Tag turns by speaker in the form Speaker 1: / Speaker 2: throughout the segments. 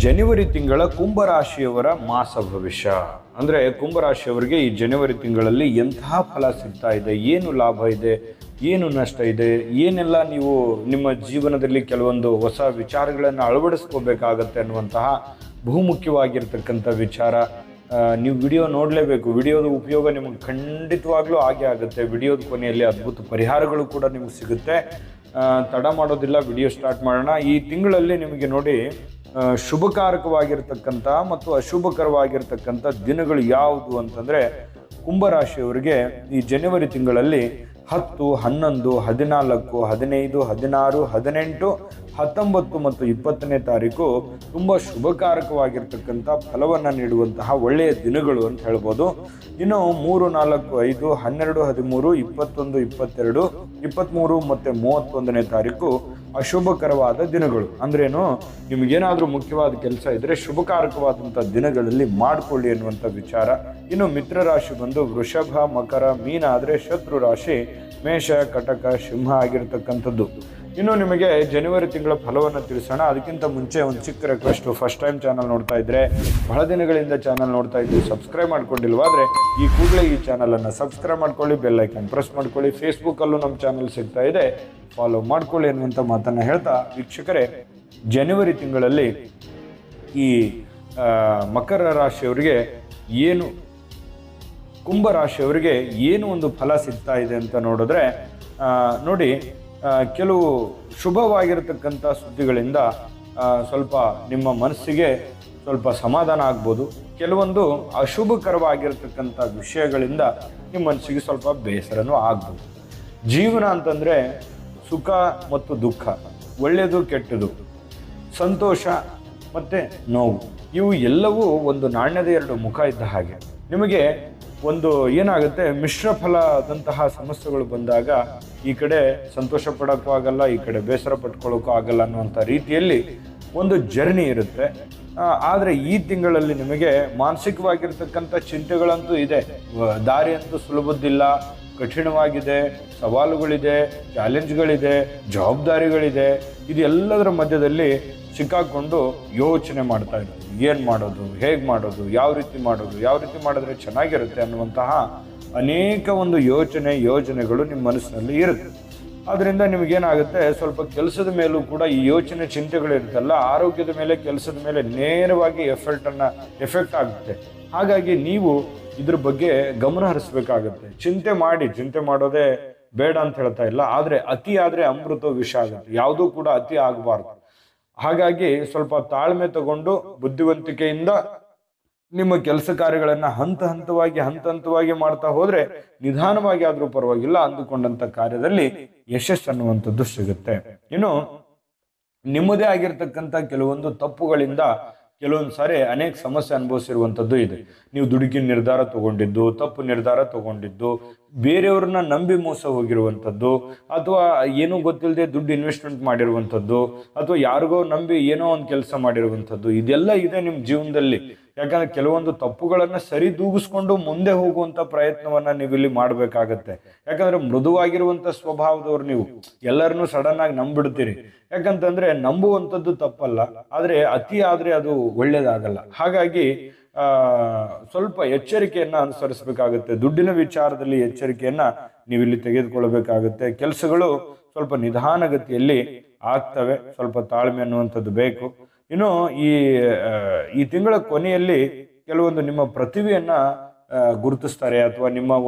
Speaker 1: ಜನವರಿ ತಿಂಗಳ ಕುಂಭರಾಶಿಯವರ ಮಾಸ ಭವಿಷ್ಯ ಅಂದರೆ ಕುಂಭರಾಶಿಯವರಿಗೆ ಈ ಜನವರಿ ತಿಂಗಳಲ್ಲಿ ಎಂತಹ ಫಲ ಸಿಗ್ತಾ ಇದೆ, ಏನು ಲಾಭ ಇದೆ, ಏನು ನಷ್ಟ ಇದೆ, ಏನೆಲ್ಲ ನೀವು ನಿಮ್ಮ ಜೀವನದಲ್ಲಿ ಕೆಲವೊಂದು ಹೊಸ ವಿಚಾರಗಳನ್ನು ಅಳವಡಿಸ್ಕೋಬೇಕಾಗತ್ತೆ ಅನ್ನುವಂತಹ ಬಹುಮುಖ್ಯವಾಗಿರ್ತಕ್ಕಂಥ ವಿಚಾರ. ನೀವು ವಿಡಿಯೋ ನೋಡಲೇಬೇಕು. ವಿಡಿಯೋದ ಉಪಯೋಗ ನಿಮಗೆ ಖಂಡಿತವಾಗ್ಲೂ ಆಗೇ ಆಗುತ್ತೆ. ವಿಡಿಯೋದ ಕೊನೆಯಲ್ಲಿ ಅದ್ಭುತ ಪರಿಹಾರಗಳು ಕೂಡ ನಿಮಗೆ ಸಿಗುತ್ತೆ. ತಡ ಮಾಡೋದಿಲ್ಲ, ವಿಡಿಯೋ ಸ್ಟಾರ್ಟ್ ಮಾಡೋಣ. ಈ ತಿಂಗಳಲ್ಲಿ ನಿಮಗೆ ನೋಡಿ ಶುಭಕಾರಕವಾಗಿರ್ತಕ್ಕಂಥ ಮತ್ತು ಅಶುಭಕರವಾಗಿರ್ತಕ್ಕಂಥ ದಿನಗಳು ಯಾವುದು ಅಂತಂದರೆ, ಕುಂಭರಾಶಿಯವರಿಗೆ ಈ ಜನವರಿ ತಿಂಗಳಲ್ಲಿ 10, 11, 14, 15, 16, 18, 19 ಮತ್ತು 20ನೇ ತಾರೀಕು ತುಂಬ ಶುಭಕಾರಕವಾಗಿರ್ತಕ್ಕಂಥ ಫಲವನ್ನು ನೀಡುವಂತಹ ಒಳ್ಳೆಯ ದಿನಗಳು ಅಂತ ಹೇಳ್ಬೋದು. ಇನ್ನು 3, 4, 5, 12, 13, 21, 22, 23 ಮತ್ತು 31ನೇ ತಾರೀಕು ಅಶುಭಕರವಾದ ದಿನಗಳು. ಅಂದ್ರೇನು, ನಿಮಗೇನಾದರೂ ಮುಖ್ಯವಾದ ಕೆಲಸ ಇದ್ದರೆ ಶುಭಕಾರಕವಾದಂಥ ದಿನಗಳಲ್ಲಿ ಮಾಡಿಕೊಳ್ಳಿ ಅನ್ನುವಂಥ ವಿಚಾರ. ಇನ್ನು ಮಿತ್ರ ರಾಶಿ ಬಂದು ವೃಷಭ, ಮಕರ, ಮೀನ ಆದರೆ ಶತ್ರು ರಾಶಿ ಮೇಷ, ಕಟಕ, ಸಿಂಹ ಆಗಿರ್ತಕ್ಕಂಥದ್ದು. ಇನ್ನು ನಿಮಗೆ ಜನವರಿ ತಿಂಗಳ ಫಲವನ್ನು ತಿಳಿಸೋಣ. ಅದಕ್ಕಿಂತ ಮುಂಚೆ ಒಂದು ಚಿಕ್ಕ ರಿಕ್ವೆಸ್ಟು, ಫಸ್ಟ್ ಟೈಮ್ ಚಾನಲ್ ನೋಡ್ತಾ ಇದ್ದರೆ, ಬಹಳ ದಿನಗಳಿಂದ ಚಾನಲ್ ನೋಡ್ತಾ ಇದ್ದು ಸಬ್ಸ್ಕ್ರೈಬ್ ಮಾಡ್ಕೊಂಡಿಲ್ವಾದರೆ ಈ ಕೂಡಲೇ ಈ ಚಾನಲನ್ನು ಸಬ್ಸ್ಕ್ರೈಬ್ ಮಾಡ್ಕೊಳ್ಳಿ, ಬೆಲ್ ಐಕಾನ್ ಪ್ರೆಸ್ ಮಾಡ್ಕೊಳ್ಳಿ. ಫೇಸ್ಬುಕ್ಕಲ್ಲೂ ನಮ್ಮ ಚಾನಲ್ ಸಿಗ್ತಾ ಇದೆ, ಫಾಲೋ ಮಾಡ್ಕೊಳ್ಳಿ ಅನ್ನುವಂಥ ಮಾತನ್ನು ಹೇಳ್ತಾ, ವೀಕ್ಷಕರೇ, ಜನವರಿ ತಿಂಗಳಲ್ಲಿ ಈ ಮಕರ ರಾಶಿಯವರಿಗೆ ಏನು, ಕುಂಭ ರಾಶಿಯವರಿಗೆ ಏನು ಒಂದು ಫಲ ಸಿಗ್ತಾ ಇದೆ ಅಂತ ನೋಡಿದ್ರೆ, ನೋಡಿ, ಕೆಲವು ಶುಭವಾಗಿರತಕ್ಕಂಥ ಸುದ್ದಿಗಳಿಂದ ಸ್ವಲ್ಪ ನಿಮ್ಮ ಮನಸ್ಸಿಗೆ ಸ್ವಲ್ಪ ಸಮಾಧಾನ ಆಗ್ಬೋದು. ಕೆಲವೊಂದು ಅಶುಭಕರವಾಗಿರತಕ್ಕಂಥ ವಿಷಯಗಳಿಂದ ನಿಮ್ಮ ಮನಸ್ಸಿಗೆ ಸ್ವಲ್ಪ ಬೇಸರನೂ ಆಗ್ಬೋದು. ಜೀವನ ಅಂತಂದರೆ ಸುಖ ಮತ್ತು ದುಃಖ, ಒಳ್ಳೆಯದು ಕೆಟ್ಟದು, ಸಂತೋಷ ಮತ್ತು ನೋವು, ಇವು ಎಲ್ಲವೂ ಒಂದು ನಾಣ್ಯದ ಎರಡು ಮುಖ ಇದ್ದ ಹಾಗೆ. ನಿಮಗೆ ಒಂದು ಏನಾಗುತ್ತೆ, ಮಿಶ್ರ ಫಲದಂತಹ ಸಮಸ್ಯೆಗಳು ಬಂದಾಗ ಈ ಕಡೆ ಸಂತೋಷ ಪಡೋಕ್ಕೂ ಆಗಲ್ಲ, ಈ ಕಡೆ ಬೇಸರ ಪಟ್ಕೊಳ್ಳೋಕ್ಕೂ ಆಗಲ್ಲ ಅನ್ನುವಂಥ ರೀತಿಯಲ್ಲಿ ಒಂದು ಜರ್ನಿ ಇರುತ್ತೆ. ಆದರೆ ಈ ತಿಂಗಳಲ್ಲಿ ನಿಮಗೆ ಮಾನಸಿಕವಾಗಿರ್ತಕ್ಕಂಥ ಚಿಂತೆಗಳಂತೂ ಇದೆ. ದಾರಿ ಅಂತೂ ಸುಲಭದ್ದಿಲ್ಲ, ಕಠಿಣವಾಗಿದೆ, ಸವಾಲುಗಳಿದೆ, ಚಾಲೆಂಜ್ಗಳಿದೆ, ಜವಾಬ್ದಾರಿಗಳಿದೆ. ಇದೆಲ್ಲದರ ಮಧ್ಯದಲ್ಲಿ ಸಿಕ್ಕಾಕೊಂಡು ಯೋಚನೆ ಮಾಡ್ತಾ ಇರೋದು, ಏನು ಮಾಡೋದು, ಹೇಗೆ ಮಾಡೋದು, ಯಾವ ರೀತಿ ಮಾಡಿದ್ರೆ ಚೆನ್ನಾಗಿರುತ್ತೆ ಅನ್ನುವಂತಹ ಅನೇಕ ಒಂದು ಯೋಜನೆಗಳು ನಿಮ್ಮ ಮನಸ್ಸಿನಲ್ಲಿ ಇರುತ್ತೆ. ಆದ್ದರಿಂದ ನಿಮಗೇನಾಗುತ್ತೆ, ಸ್ವಲ್ಪ ಕೆಲಸದ ಮೇಲೂ ಕೂಡ ಈ ಯೋಚನೆ ಚಿಂತೆಗಳಿರುತ್ತಲ್ಲ, ಆರೋಗ್ಯದ ಮೇಲೆ, ಕೆಲಸದ ಮೇಲೆ ನೇರವಾಗಿ ಎಫೆಕ್ಟ್ ಆಗುತ್ತೆ. ಹಾಗಾಗಿ ನೀವು ಇದ್ರ ಬಗ್ಗೆ ಗಮನ ಹರಿಸ್ಬೇಕಾಗತ್ತೆ. ಚಿಂತೆ ಮಾಡೋದೇ ಬೇಡ ಅಂತ ಹೇಳ್ತಾ ಇಲ್ಲ, ಆದರೆ ಅತಿ ಆದರೆ ಅಮೃತ ವಿಷ ಆಗುತ್ತೆ. ಯಾವುದೂ ಕೂಡ ಅತಿ ಆಗಬಾರ್ದು. ಹಾಗಾಗಿ ಸ್ವಲ್ಪ ತಾಳ್ಮೆ ತಗೊಂಡು ಬುದ್ಧಿವಂತಿಕೆಯಿಂದ ನಿಮ್ಮ ಕೆಲಸ ಕಾರ್ಯಗಳನ್ನು ಹಂತ ಹಂತವಾಗಿ ಮಾಡ್ತಾ ಹೋದ್ರೆ, ನಿಧಾನವಾಗಿ ಆದ್ರೂ ಪರವಾಗಿಲ್ಲ, ಅಂದುಕೊಂಡಂತ ಕಾರ್ಯದಲ್ಲಿ ಯಶಸ್ಸು ಅನ್ನುವಂಥದ್ದು ಸಿಗುತ್ತೆ. ಇನ್ನು ನಿಮ್ಮದೇ ಆಗಿರ್ತಕ್ಕಂಥ ಕೆಲವೊಂದು ತಪ್ಪುಗಳಿಂದ ಕೆಲವೊಂದು ಸಾರಿ ಅನೇಕ ಸಮಸ್ಯೆ ಅನುಭವಿಸಿರುವಂಥದ್ದು ಇದೆ. ನೀವು ದುಡುಕಿನ ನಿರ್ಧಾರ ತಗೊಂಡಿದ್ದು, ತಪ್ಪು ನಿರ್ಧಾರ ತಗೊಂಡಿದ್ದು, ಬೇರೆಯವ್ರನ್ನ ನಂಬಿ ಮೋಸ ಹೋಗಿರುವಂಥದ್ದು, ಅಥವಾ ಏನೂ ಗೊತ್ತಿಲ್ಲದೆ ದುಡ್ಡು ಇನ್ವೆಸ್ಟ್ಮೆಂಟ್ ಮಾಡಿರುವಂಥದ್ದು, ಅಥವಾ ಯಾರಿಗೋ ನಂಬಿ ಏನೋ ಒಂದು ಕೆಲಸ ಮಾಡಿರುವಂಥದ್ದು, ಇದೆಲ್ಲ ಇದೆ ನಿಮ್ಮ ಜೀವನದಲ್ಲಿ. ಯಾಕಂದ್ರೆ ಕೆಲವೊಂದು ತಪ್ಪುಗಳನ್ನು ಸರಿದೂಗಿಸ್ಕೊಂಡು ಮುಂದೆ ಹೋಗುವಂಥ ಪ್ರಯತ್ನವನ್ನ ನೀವಿಲ್ಲಿ ಮಾಡಬೇಕಾಗತ್ತೆ. ಯಾಕಂದ್ರೆ ಮೃದುವಾಗಿರುವಂಥ ಸ್ವಭಾವದವ್ರು ನೀವು, ಎಲ್ಲರನ್ನೂ ಸಡನ್ ಆಗಿ ನಂಬಿಡ್ತೀರಿ. ಯಾಕಂತಂದ್ರೆ ನಂಬುವಂಥದ್ದು ತಪ್ಪಲ್ಲ, ಆದರೆ ಅತಿ ಆದರೆ ಅದು ಒಳ್ಳೇದಾಗಲ್ಲ. ಹಾಗಾಗಿ ಸ್ವಲ್ಪ ಎಚ್ಚರಿಕೆಯನ್ನ ಅನುಸರಿಸಬೇಕಾಗುತ್ತೆ. ದುಡ್ಡಿನ ವಿಚಾರದಲ್ಲಿ ಎಚ್ಚರಿಕೆಯನ್ನ ನೀವಿಲ್ಲಿ ತೆಗೆದುಕೊಳ್ಬೇಕಾಗುತ್ತೆ. ಕೆಲಸಗಳು ಸ್ವಲ್ಪ ನಿಧಾನಗತಿಯಲ್ಲಿ ಆಗ್ತವೆ, ಸ್ವಲ್ಪ ತಾಳ್ಮೆ ಅನ್ನುವಂಥದ್ದು ಬೇಕು. ಇನ್ನು ಈ ತಿಂಗಳ ಕೊನೆಯಲ್ಲಿ ಕೆಲವೊಂದು ನಿಮ್ಮ ಪ್ರತಿಭೆಯನ್ನ ಗುರುತಿಸ್ತಾರೆ, ಅಥವಾ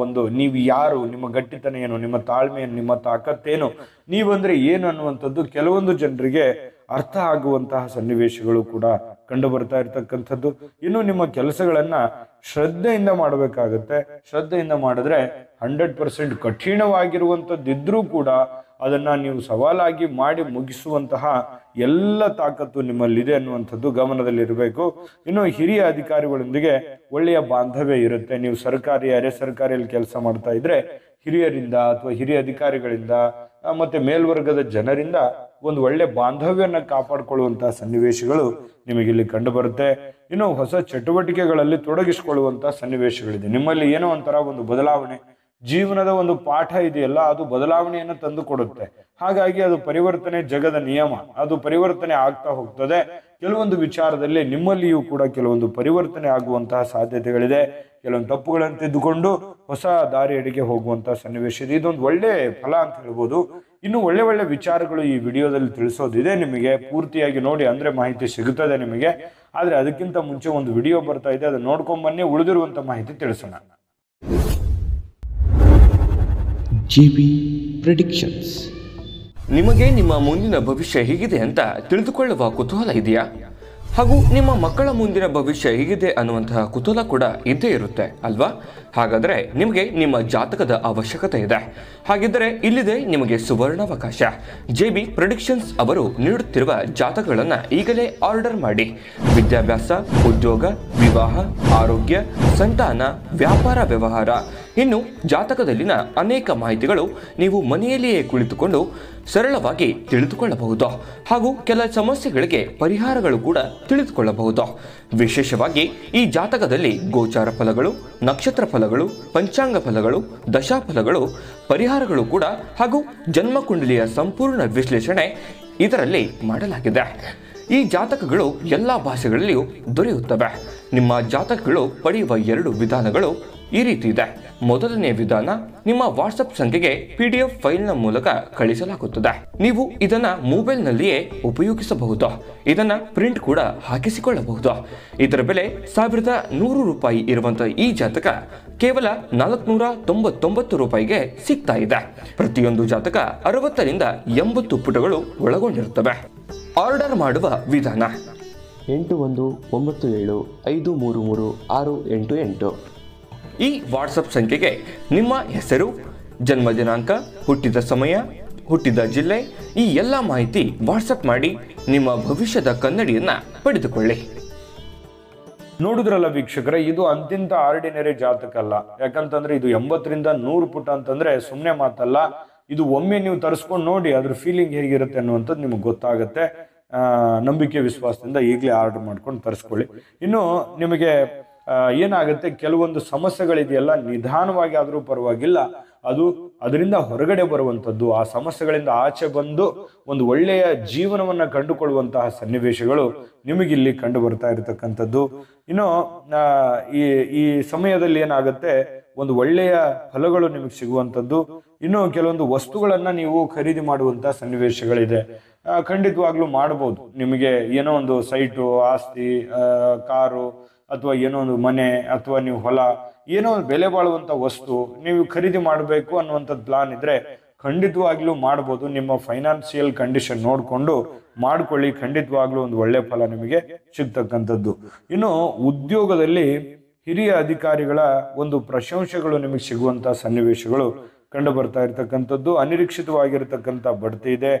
Speaker 1: ನೀವು ಯಾರು, ನಿಮ್ಮ ಗಟ್ಟಿತನ ಏನು, ನಿಮ್ಮ ತಾಳ್ಮೆ ಏನು, ನಿಮ್ಮ ತಾಕತ್ತೇನು, ನೀವಂದ್ರೆ ಏನು ಅನ್ನುವಂಥದ್ದು ಕೆಲವೊಂದು ಜನರಿಗೆ ಅರ್ಥ ಆಗುವಂತಹ ಸನ್ನಿವೇಶಗಳು ಕೂಡ ಕಂಡು ಬರ್ತಾ ಇರ್ತಕ್ಕಂಥದ್ದು. ಇನ್ನು ನಿಮ್ಮ ಕೆಲಸಗಳನ್ನ ಶ್ರದ್ಧೆಯಿಂದ ಮಾಡಬೇಕಾಗತ್ತೆ. ಶ್ರದ್ಧೆಯಿಂದ ಮಾಡಿದ್ರೆ 100% ಕಠಿಣವಾಗಿರುವಂಥದ್ದಿದ್ರೂ ಕೂಡ ಅದನ್ನ ನೀವು ಸವಾಲಾಗಿ ಮಾಡಿ ಮುಗಿಸುವಂತಹ ಎಲ್ಲ ತಾಕತ್ತು ನಿಮ್ಮಲ್ಲಿದೆ ಅನ್ನುವಂಥದ್ದು ಗಮನದಲ್ಲಿರಬೇಕು. ಇನ್ನು ಹಿರಿಯ ಅಧಿಕಾರಿಗಳೊಂದಿಗೆ ಒಳ್ಳೆಯ ಬಾಂಧವ್ಯ ಇರುತ್ತೆ. ನೀವು ಸರ್ಕಾರಿ, ಅರೆ ಸರ್ಕಾರಿಯಲ್ಲಿ ಕೆಲಸ ಮಾಡ್ತಾ ಇದ್ರೆ ಹಿರಿಯರಿಂದ ಅಥವಾ ಹಿರಿಯ ಅಧಿಕಾರಿಗಳಿಂದ ಮತ್ತೆ ಮೇಲ್ವರ್ಗದ ಜನರಿಂದ ಒಂದು ಒಳ್ಳೆ ಬಾಂಧವ್ಯನ ಕಾಪಾಡಿಕೊಳ್ಳುವಂತಹ ಸನ್ನಿವೇಶಗಳು ನಿಮಗಿಲ್ಲಿ ಕಂಡು ಬರುತ್ತೆ. ಇನ್ನು ಹೊಸ ಚಟುವಟಿಕೆಗಳಲ್ಲಿ ತೊಡಗಿಸಿಕೊಳ್ಳುವಂತಹ ಸನ್ನಿವೇಶಗಳಿದೆ. ನಿಮ್ಮಲ್ಲಿ ಏನೋ ಒಂಥರ ಒಂದು ಬದಲಾವಣೆ, ಜೀವನದ ಒಂದು ಪಾಠ ಇದೆಯಲ್ಲ, ಅದು ಬದಲಾವಣೆಯನ್ನು ತಂದು ಕೊಡುತ್ತೆ. ಹಾಗಾಗಿ ಅದು ಪರಿವರ್ತನೆ ಜಗದ ನಿಯಮ, ಅದು ಪರಿವರ್ತನೆ ಆಗ್ತಾ ಹೋಗ್ತದೆ. ಕೆಲವೊಂದು ವಿಚಾರದಲ್ಲಿ ನಿಮ್ಮಲ್ಲಿಯೂ ಕೂಡ ಕೆಲವೊಂದು ಪರಿವರ್ತನೆ ಆಗುವಂತಹ ಸಾಧ್ಯತೆಗಳಿದೆ. ಕೆಲವೊಂದು ತಪ್ಪುಗಳನ್ನು ತಿದ್ದುಕೊಂಡು ಹೊಸ ದಾರಿಯಡಿಗೆ ಹೋಗುವಂತಹ ಸನ್ನಿವೇಶ ಇದೆ. ಇದೊಂದು ಒಳ್ಳೆ ಫಲ ಅಂತ ಹೇಳ್ಬೋದು. ಇನ್ನು ಒಳ್ಳೆ ಒಳ್ಳೆ ವಿಚಾರಗಳು ಈ ವಿಡಿಯೋದಲ್ಲಿ ತಿಳಿಸೋದಿದೆ. ನಿಮಗೆ ಪೂರ್ತಿಯಾಗಿ ನೋಡಿ, ಅಂದ್ರೆ ಮಾಹಿತಿ ಸಿಗುತ್ತದೆ ನಿಮಗೆ. ಆದ್ರೆ ಅದಕ್ಕಿಂತ ಮುಂಚೆ ಒಂದು ವಿಡಿಯೋ ಬರ್ತಾ ಇದೆ, ಅದನ್ನ ನೋಡ್ಕೊಂಡ್ ಬನ್ನಿ, ಉಳಿದಿರುವಂತ ಮಾಹಿತಿ ತಿಳಿಸೋಣ.
Speaker 2: JB predictions.
Speaker 3: ನಿಮಗೆ ನಿಮ್ಮ ಮುಂದಿನ ಭವಿಷ್ಯ ಹೇಗಿದೆ ಅಂತ ತಿಳಿದುಕೊಳ್ಳುವ ಕುತೂಹಲ ಇದೆಯಾ? ಹಾಗೂ ನಿಮ್ಮ ಮಕ್ಕಳ ಮುಂದಿನ ಭವಿಷ್ಯ ಹೇಗಿದೆ ಅನ್ನುವಂತಹ ಕುತೂಹಲ ಕೂಡ ಇದ್ದೇ ಇರುತ್ತೆ ಅಲ್ವಾ? ಹಾಗಾದರೆ ನಿಮಗೆ ನಿಮ್ಮ ಜಾತಕದ ಅವಶ್ಯಕತೆ ಇದೆ. ಹಾಗಿದ್ದರೆ ಇಲ್ಲಿದೆ ನಿಮಗೆ ಸುವರ್ಣಾವಕಾಶ. JB ಪ್ರೆಡಿಕ್ಷನ್ಸ್ ಅವರು ನೀಡುತ್ತಿರುವ ಜಾತಕಗಳನ್ನು ಈಗಲೇ ಆರ್ಡರ್ ಮಾಡಿ. ವಿದ್ಯಾಭ್ಯಾಸ, ಉದ್ಯೋಗ, ವಿವಾಹ, ಆರೋಗ್ಯ, ಸಂತಾನ, ವ್ಯಾಪಾರ ವ್ಯವಹಾರ, ಇನ್ನು ಜಾತಕದಲ್ಲಿನ ಅನೇಕ ಮಾಹಿತಿಗಳು ನೀವು ಮನೆಯಲ್ಲಿಯೇ ಕುಳಿತುಕೊಂಡು ಸರಳವಾಗಿ ತಿಳಿದುಕೊಳ್ಳಬಹುದು. ಹಾಗೂ ಕೆಲ ಸಮಸ್ಯೆಗಳಿಗೆ ಪರಿಹಾರಗಳು ಕೂಡ ತಿಳಿದುಕೊಳ್ಳಬಹುದು. ವಿಶೇಷವಾಗಿ ಈ ಜಾತಕದಲ್ಲಿ ಗೋಚಾರ ಫಲಗಳು, ನಕ್ಷತ್ರ ಫಲಗಳು, ಪಂಚಾಂಗ ಫಲಗಳು, ದಶಾಫಲಗಳು, ಪರಿಹಾರಗಳು ಕೂಡ ಹಾಗೂ ಜನ್ಮಕುಂಡಲಿಯ ಸಂಪೂರ್ಣ ವಿಶ್ಲೇಷಣೆ ಇದರಲ್ಲಿ ಮಾಡಲಾಗಿದೆ. ಈ ಜಾತಕಗಳು ಎಲ್ಲ ಭಾಷೆಗಳಲ್ಲಿಯೂ ದೊರೆಯುತ್ತವೆ. ನಿಮ್ಮ ಜಾತಕಗಳು ಪಡೆಯುವ 2 ವಿಧಾನಗಳು ಈ ರೀತಿ ಇದೆ. ಮೊದಲನೇ ವಿಧಾನ, ನಿಮ್ಮ ವಾಟ್ಸಪ್ ಸಂಖ್ಯೆಗೆ PDF ಫೈಲ್ನ ಮೂಲಕ ಕಳಿಸಲಾಗುತ್ತದೆ. ನೀವು ಇದನ್ನ ಮೊಬೈಲ್ನಲ್ಲಿಯೇ ಉಪಯೋಗಿಸಬಹುದು. ಇದನ್ನ ಪ್ರಿಂಟ್ ಕೂಡ ಹಾಕಿಸಿಕೊಳ್ಳಬಹುದು. ಇದರ ಬೆಲೆ 1100 ರೂಪಾಯಿ ಇರುವಂತಹ ಈ ಜಾತಕ ಕೇವಲ 499 ರೂಪಾಯಿಗೆ ಸಿಗ್ತಾ ಇದೆ. ಪ್ರತಿಯೊಂದು ಜಾತಕ 60 ರಿಂದ 80 ಪುಟಗಳು ಒಳಗೊಂಡಿರುತ್ತವೆ. ಆರ್ಡರ್ ಮಾಡುವ ವಿಧಾನ:
Speaker 2: 8197533688.
Speaker 3: ಈ ವಾಟ್ಸಪ್ ಸಂಖ್ಯೆಗೆ ನಿಮ್ಮ ಹೆಸರು, ಜನ್ಮ ದಿನಾಂಕ, ಹುಟ್ಟಿದ ಸಮಯ, ಹುಟ್ಟಿದ ಜಿಲ್ಲೆ, ಈ ಎಲ್ಲ ಮಾಹಿತಿ ವಾಟ್ಸಪ್ ಮಾಡಿ ನಿಮ್ಮ ಭವಿಷ್ಯದ ಕನ್ನಡಿಯನ್ನ ಪಡೆದುಕೊಳ್ಳಿ.
Speaker 1: ನೋಡಿದ್ರಲ್ಲ ವೀಕ್ಷಕರೇ, ಇದು ಅಂತಿಂತ ಆರ್ಡಿನರಿ ಜಾತಕ ಅಲ್ಲ. ಯಾಕಂತಂದ್ರೆ ಇದು 80 ರಿಂದ 100 ಪುಟ ಅಂತಂದ್ರೆ ಸುಮ್ಮನೆ ಮಾತಲ್ಲ. ಇದು ಒಮ್ಮೆ ನೀವು ತರಿಸ್ಕೊಂಡು ನೋಡಿ, ಅದ್ರ ಫೀಲಿಂಗ್ ಹೇಗಿರುತ್ತೆ ಅನ್ನುವಂಥದ್ದು ನಿಮಗೆ ಗೊತ್ತಾಗುತ್ತೆ. ನಂಬಿಕೆ ವಿಶ್ವಾಸದಿಂದ ಈಗಲೇ ಆರ್ಡರ್ ಮಾಡ್ಕೊಂಡು ತರಿಸ್ಕೊಳ್ಳಿ. ಇನ್ನು ನಿಮಗೆ ಏನಾಗುತ್ತೆ, ಕೆಲವೊಂದು ಸಮಸ್ಯೆಗಳಿದೆಯಲ್ಲ, ನಿಧಾನವಾಗಿ ಆದರೂ ಪರವಾಗಿಲ್ಲ, ಅದು ಅದರಿಂದ ಹೊರಗಡೆ ಬರುವಂಥದ್ದು, ಆ ಸಮಸ್ಯೆಗಳಿಂದ ಆಚೆ ಬಂದು ಒಂದು ಒಳ್ಳೆಯ ಜೀವನವನ್ನ ಕಂಡುಕೊಳ್ಳುವಂತಹ ಸನ್ನಿವೇಶಗಳು ನಿಮಗಿಲ್ಲಿ ಕಂಡು ಬರ್ತಾ ಇರತಕ್ಕಂಥದ್ದು. ಇನ್ನು ಈ ಸಮಯದಲ್ಲಿ ಏನಾಗುತ್ತೆ, ಒಂದು ಒಳ್ಳೆಯ ಫಲಗಳು ನಿಮಗೆ ಸಿಗುವಂಥದ್ದು. ಇನ್ನು ಕೆಲವೊಂದು ವಸ್ತುಗಳನ್ನ ನೀವು ಖರೀದಿ ಮಾಡುವಂತಹ ಸನ್ನಿವೇಶಗಳಿದೆ. ಖಂಡಿತವಾಗ್ಲೂ ಮಾಡಬಹುದು. ನಿಮಗೆ ಏನೋ ಒಂದು ಸೈಟು, ಆಸ್ತಿ, ಕಾರು, ಅಥವಾ ಏನೋ ಒಂದು ಮನೆ, ಅಥವಾ ನೀವು ಹೊಲ, ಏನೋ ಒಂದು ಬೆಲೆ ಬಾಳುವಂತ ವಸ್ತು ನೀವು ಖರೀದಿ ಮಾಡಬೇಕು ಅನ್ನುವಂಥದ್ದು ಪ್ಲಾನ್ ಇದ್ರೆ ಖಂಡಿತವಾಗ್ಲೂ ಮಾಡ್ಬೋದು. ನಿಮ್ಮ ಫೈನಾನ್ಸಿಯಲ್ ಕಂಡೀಷನ್ ನೋಡಿಕೊಂಡು ಮಾಡ್ಕೊಳ್ಳಿ. ಖಂಡಿತವಾಗ್ಲೂ ಒಂದು ಒಳ್ಳೆ ಫಲ ನಿಮಗೆ ಸಿಗ್ತಕ್ಕಂಥದ್ದು. ಇನ್ನು ಉದ್ಯೋಗದಲ್ಲಿ ಹಿರಿಯ ಅಧಿಕಾರಿಗಳ ಒಂದು ಪ್ರಶಂಸೆಗಳು ನಿಮಗೆ ಸಿಗುವಂತಹ ಸನ್ನಿವೇಶಗಳು ಕಂಡು ಬರ್ತಾ ಇರತಕ್ಕಂಥದ್ದು. ಅನಿರೀಕ್ಷಿತವಾಗಿರತಕ್ಕಂಥ ಬಡ್ತಿ ಇದೆ.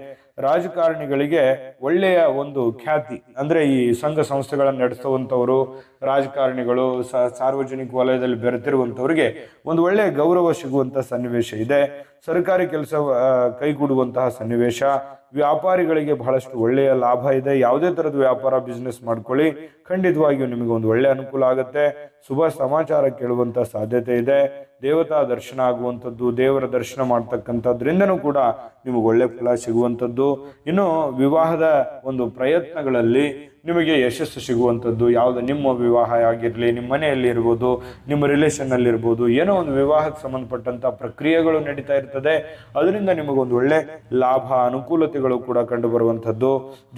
Speaker 1: ರಾಜಕಾರಣಿಗಳಿಗೆ ಒಳ್ಳೆಯ ಒಂದು ಖ್ಯಾತಿ, ಅಂದ್ರೆ ಈ ಸಂಘ ಸಂಸ್ಥೆಗಳನ್ನು ನಡೆಸುವಂಥವರು, ರಾಜಕಾರಣಿಗಳು, ಸಾರ್ವಜನಿಕ ವಲಯದಲ್ಲಿ ಬೆರೆತಿರುವಂಥವ್ರಿಗೆ ಒಂದು ಒಳ್ಳೆಯ ಗೌರವ ಸಿಗುವಂತಹ ಸನ್ನಿವೇಶ ಇದೆ. ಸರ್ಕಾರಿ ಕೆಲಸ ಕೈಗೂಡುವಂತಹ ಸನ್ನಿವೇಶ. ವ್ಯಾಪಾರಿಗಳಿಗೆ ಬಹಳಷ್ಟು ಒಳ್ಳೆಯ ಲಾಭ ಇದೆ. ಯಾವುದೇ ತರದ ವ್ಯಾಪಾರ ಬಿಸ್ನೆಸ್ ಮಾಡ್ಕೊಳ್ಳಿ, ಖಂಡಿತವಾಗಿಯೂ ನಿಮಗೆ ಒಂದು ಒಳ್ಳೆ ಅನುಕೂಲ ಆಗುತ್ತೆ. ಶುಭ ಸಮಾಚಾರ ಕೇಳುವಂತ ಸಾಧ್ಯತೆ ಇದೆ. ದೇವತಾ ದರ್ಶನ ಆಗುವಂಥದ್ದು, ದೇವರ ದರ್ಶನ ಮಾಡ್ತಕ್ಕಂಥದ್ರಿಂದನೂ ಕೂಡ ನಿಮಗೆ ಒಳ್ಳೆ ಫಲ ಸಿಗುವಂಥದ್ದು. ಇನ್ನು ವಿವಾಹದ ಒಂದು ಪ್ರಯತ್ನಗಳಲ್ಲಿ ನಿಮಗೆ ಯಶಸ್ಸು ಸಿಗುವಂಥದ್ದು. ಯಾವುದು ನಿಮ್ಮ ವಿವಾಹ ಆಗಿರಲಿ, ನಿಮ್ಮ ಮನೆಯಲ್ಲಿ ಇರ್ಬೋದು, ನಿಮ್ಮ ರಿಲೇಷನ್ ಅಲ್ಲಿ ಇರ್ಬೋದು, ಏನೋ ಒಂದು ವಿವಾಹಕ್ಕೆ ಸಂಬಂಧಪಟ್ಟಂತ ಪ್ರಕ್ರಿಯೆಗಳು ನಡೀತಾ ಇರ್ತದೆ. ಅದರಿಂದ ನಿಮಗೊಂದು ಒಳ್ಳೆ ಲಾಭ, ಅನುಕೂಲತೆಗಳು ಕೂಡ ಕಂಡು ಬರುವಂಥದ್ದು.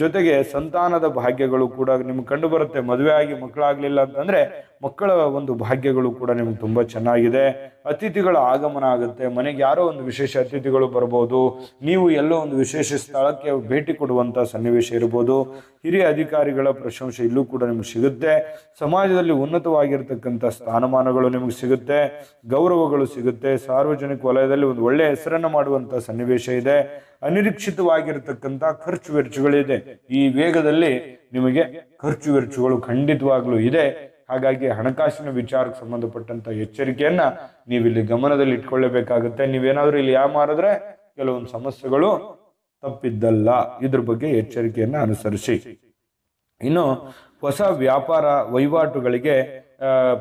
Speaker 1: ಜೊತೆಗೆ ಸಂತಾನದ ಭಾಗ್ಯಗಳು ಕೂಡ ನಿಮ್ಗೆ ಕಂಡು ಬರುತ್ತೆ. ಮದುವೆ ಆಗಿ ಮಕ್ಕಳಾಗ್ಲಿಲ್ಲ ಅಂತಂದ್ರೆ ಮಕ್ಕಳ ಒಂದು ಭಾಗ್ಯಗಳು ಕೂಡ ನಿಮ್ಗೆ ತುಂಬಾ ಚೆನ್ನಾಗಿದೆ. ಅತಿಥಿಗಳ ಆಗಮನ ಆಗುತ್ತೆ. ಮನೆಗೆ ಯಾರೋ ಒಂದು ವಿಶೇಷ ಅತಿಥಿಗಳು ಬರ್ಬೋದು. ನೀವು ಎಲ್ಲೋ ಒಂದು ವಿಶೇಷ ಸ್ಥಳಕ್ಕೆ ಭೇಟಿ ಕೊಡುವಂತ ಸನ್ನಿವೇಶ ಇರ್ಬೋದು. ಹಿರಿಯ ಅಧಿಕಾರಿಗಳ ಪ್ರಶಂಸೆ ಇಲ್ಲೂ ಕೂಡ ನಿಮ್ಗೆ ಸಿಗುತ್ತೆ. ಸಮಾಜದಲ್ಲಿ ಉನ್ನತವಾಗಿರ್ತಕ್ಕಂಥ ಸ್ಥಾನಮಾನಗಳು ನಿಮ್ಗೆ ಸಿಗುತ್ತೆ, ಗೌರವಗಳು ಸಿಗುತ್ತೆ. ಸಾರ್ವಜನಿಕ ವಲಯದಲ್ಲಿ ಒಂದು ಒಳ್ಳೆ ಹೆಸರನ್ನ ಮಾಡುವಂತ ಸನ್ನಿವೇಶ ಇದೆ. ಅನಿರೀಕ್ಷಿತವಾಗಿರ್ತಕ್ಕಂಥ ಖರ್ಚು ವೆಚ್ಚಗಳಿದೆ. ಈ ವೇಗದಲ್ಲಿ ನಿಮಗೆ ಖರ್ಚು ವೆಚ್ಚಗಳು ಖಂಡಿತವಾಗ್ಲೂ ಇದೆ. ಹಾಗಾಗಿ ಹಣಕಾಸಿನ ವಿಚಾರಕ್ಕೆ ಸಂಬಂಧಪಟ್ಟಂತ ಎಚ್ಚರಿಕೆಯನ್ನ ನೀವಿಲ್ಲಿ ಗಮನದಲ್ಲಿ ಇಟ್ಕೊಳ್ಳಬೇಕಾಗುತ್ತೆ. ನೀವೇನಾದ್ರೂ ಇಲ್ಲಿ ಮಾರಿದ್ರೆ ಕೆಲವೊಂದು ಸಮಸ್ಯೆಗಳು ತಪ್ಪಿದ್ದಲ್ಲ. ಇದ್ರ ಬಗ್ಗೆ ಎಚ್ಚರಿಕೆಯನ್ನ ಅನುಸರಿಸಿ. ಇನ್ನು ಹೊಸ ವ್ಯಾಪಾರ ವಹಿವಾಟುಗಳಿಗೆ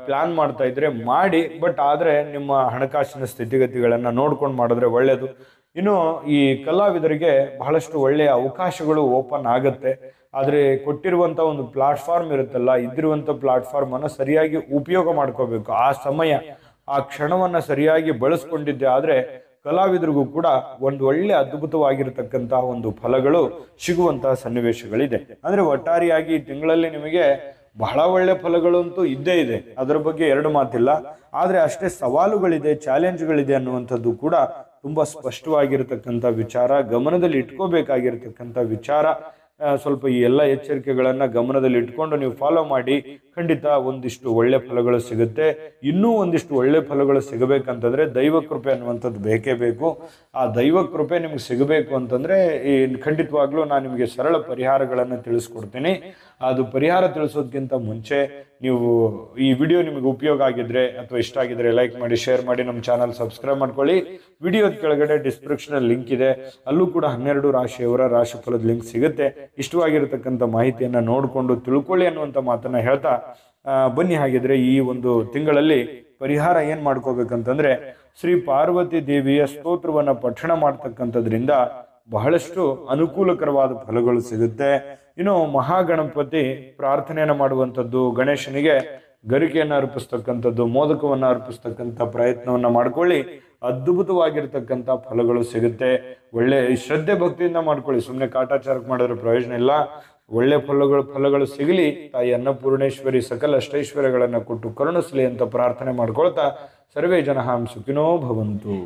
Speaker 1: ಪ್ಲಾನ್ ಮಾಡ್ತಾ ಇದ್ರೆ ಮಾಡಿ, ಬಟ್ ಆದರೆ ನಿಮ್ಮ ಹಣಕಾಸಿನ ಸ್ಥಿತಿಗತಿಗಳನ್ನು ನೋಡ್ಕೊಂಡು ಮಾಡಿದ್ರೆ ಒಳ್ಳೆಯದು. ಇನ್ನು ಈ ಕಲಾವಿದರಿಗೆ ಬಹಳಷ್ಟು ಒಳ್ಳೆಯ ಅವಕಾಶಗಳು ಓಪನ್ ಆಗುತ್ತೆ. ಆದರೆ ಕೊಟ್ಟಿರುವಂಥ ಒಂದು ಪ್ಲಾಟ್ಫಾರ್ಮ್ ಇರುತ್ತಲ್ಲ, ಇದ್ದಿರುವಂಥ ಪ್ಲಾಟ್ಫಾರ್ಮನ್ನು ಸರಿಯಾಗಿ ಉಪಯೋಗ ಮಾಡ್ಕೋಬೇಕು. ಆ ಸಮಯ ಆ ಕ್ಷಣವನ್ನು ಸರಿಯಾಗಿ ಬಳಸ್ಕೊಂಡಿದ್ದೆ ಆದರೆ ಕಲಾವಿದರಿಗೂ ಕೂಡ ಒಂದು ಒಳ್ಳೆ ಅದ್ಭುತವಾಗಿರತಕ್ಕಂತಹ ಒಂದು ಫಲಗಳು ಸಿಗುವಂತಹ ಸನ್ನಿವೇಶಗಳಿದೆ. ಅಂದ್ರೆ ಒಟ್ಟಾರೆಯಾಗಿ ಈ ತಿಂಗಳಲ್ಲಿ ನಿಮಗೆ ಬಹಳ ಒಳ್ಳೆ ಫಲಗಳು ಅಂತೂ ಇದ್ದೇ ಇದೆ, ಅದರ ಬಗ್ಗೆ ಎರಡು ಮಾತಿಲ್ಲ. ಆದರೆ ಅಷ್ಟೇ ಸವಾಲುಗಳಿದೆ, ಚಾಲೆಂಜ್ಗಳಿದೆ ಅನ್ನುವಂಥದ್ದು ಕೂಡ ತುಂಬಾ ಸ್ಪಷ್ಟವಾಗಿರತಕ್ಕಂಥ ವಿಚಾರ, ಗಮನದಲ್ಲಿ ಇಟ್ಕೋಬೇಕಾಗಿರತಕ್ಕಂಥ ವಿಚಾರ. ಸ್ವಲ್ಪ ಈ ಎಲ್ಲ ಎಚ್ಚರಿಕೆಗಳನ್ನು ಗಮನದಲ್ಲಿ ಇಟ್ಕೊಂಡು ನೀವು ಫಾಲೋ ಮಾಡಿ, ಖಂಡಿತ ಒಂದಿಷ್ಟು ಒಳ್ಳೆ ಫಲಗಳು ಸಿಗುತ್ತೆ. ಇನ್ನೂ ಒಂದಿಷ್ಟು ಒಳ್ಳೆ ಫಲಗಳು ಸಿಗಬೇಕಂತಂದ್ರೆ ದೈವ ಕೃಪೆ ಅನ್ನುವಂಥದ್ದು ಬೇಕೇ ಬೇಕು. ಆ ದೈವ ಕೃಪೆ ನಿಮ್ಗೆ ಸಿಗಬೇಕು ಅಂತಂದ್ರೆ ಖಂಡಿತವಾಗ್ಲೂ ನಾನು ನಿಮಗೆ ಸರಳ ಪರಿಹಾರಗಳನ್ನು ತಿಳಿಸ್ಕೊಡ್ತೀನಿ. ಅದು ಪರಿಹಾರ ತಿಳಿಸೋದಕ್ಕಿಂತ ಮುಂಚೆ ನೀವು ಈ ವಿಡಿಯೋ ನಿಮಗೆ ಉಪಯೋಗ ಆಗಿದ್ರೆ ಅಥವಾ ಇಷ್ಟ ಆಗಿದ್ರೆ ಲೈಕ್ ಮಾಡಿ, ಶೇರ್ ಮಾಡಿ, ನಮ್ಮ ಚಾನಲ್ ಸಬ್ಸ್ಕ್ರೈಬ್ ಮಾಡ್ಕೊಳ್ಳಿ. ವಿಡಿಯೋದ ಕೆಳಗಡೆ ಡಿಸ್ಕ್ರಿಪ್ಷನ್ ಲಿಂಕ್ ಇದೆ, ಅಲ್ಲೂ ಕೂಡ 12 ರಾಶಿಯವರ ರಾಶಿಫಲದ ಲಿಂಕ್ ಸಿಗುತ್ತೆ. ಇಷ್ಟವಾಗಿರತಕ್ಕಂಥ ಮಾಹಿತಿಯನ್ನು ನೋಡಿಕೊಂಡು ತಿಳ್ಕೊಳ್ಳಿ ಅನ್ನುವಂಥ ಮಾತನ್ನ ಹೇಳ್ತಾ ಬನ್ನಿ. ಹಾಗಿದ್ರೆ ಈ ಒಂದು ತಿಂಗಳಲ್ಲಿ ಪರಿಹಾರ ಏನ್ ಮಾಡ್ಕೋಬೇಕಂತಂದ್ರೆ ಶ್ರೀ ಪಾರ್ವತಿ ದೇವಿಯ ಸ್ತೋತ್ರವನ್ನ ಪಠಣ ಮಾಡ್ತಕ್ಕಂಥದ್ರಿಂದ ಬಹಳಷ್ಟು ಅನುಕೂಲಕರವಾದ ಫಲಗಳು ಸಿಗುತ್ತೆ. ಇನ್ನು ಮಹಾಗಣಪತಿ ಪ್ರಾರ್ಥನೆಯನ್ನು ಮಾಡುವಂಥದ್ದು, ಗಣೇಶನಿಗೆ ಗರಿಕೆಯನ್ನು ಅರ್ಪಿಸ್ತಕ್ಕಂಥದ್ದು, ಮೋದಕವನ್ನು ಅರ್ಪಿಸ್ತಕ್ಕಂಥ ಪ್ರಯತ್ನವನ್ನ ಮಾಡ್ಕೊಳ್ಳಿ. ಅದ್ಭುತವಾಗಿರ್ತಕ್ಕಂಥ ಫಲಗಳು ಸಿಗುತ್ತೆ. ಒಳ್ಳೆ ಶ್ರದ್ಧೆ ಭಕ್ತಿಯಿಂದ ಮಾಡ್ಕೊಳ್ಳಿ, ಸುಮ್ಮನೆ ಕಾಟಾಚಾರಕ್ಕೆ ಮಾಡಿದ್ರೆ ಪ್ರಯೋಜನ ಇಲ್ಲ. ಒಳ್ಳೆ ಫಲಗಳು ಸಿಗಲಿ. ತಾಯಿ ಅನ್ನಪೂರ್ಣೇಶ್ವರಿ ಸಕಲ ಅಷ್ಟೈಶ್ವರ್ಯಗಳನ್ನು ಕೊಟ್ಟು ಕರುಣಿಸಲಿ ಅಂತ ಪ್ರಾರ್ಥನೆ ಮಾಡ್ಕೊಳ್ತಾ ಸರ್ವೇ ಜನಃ ಸುಖಿನೋ ಭವಂತು.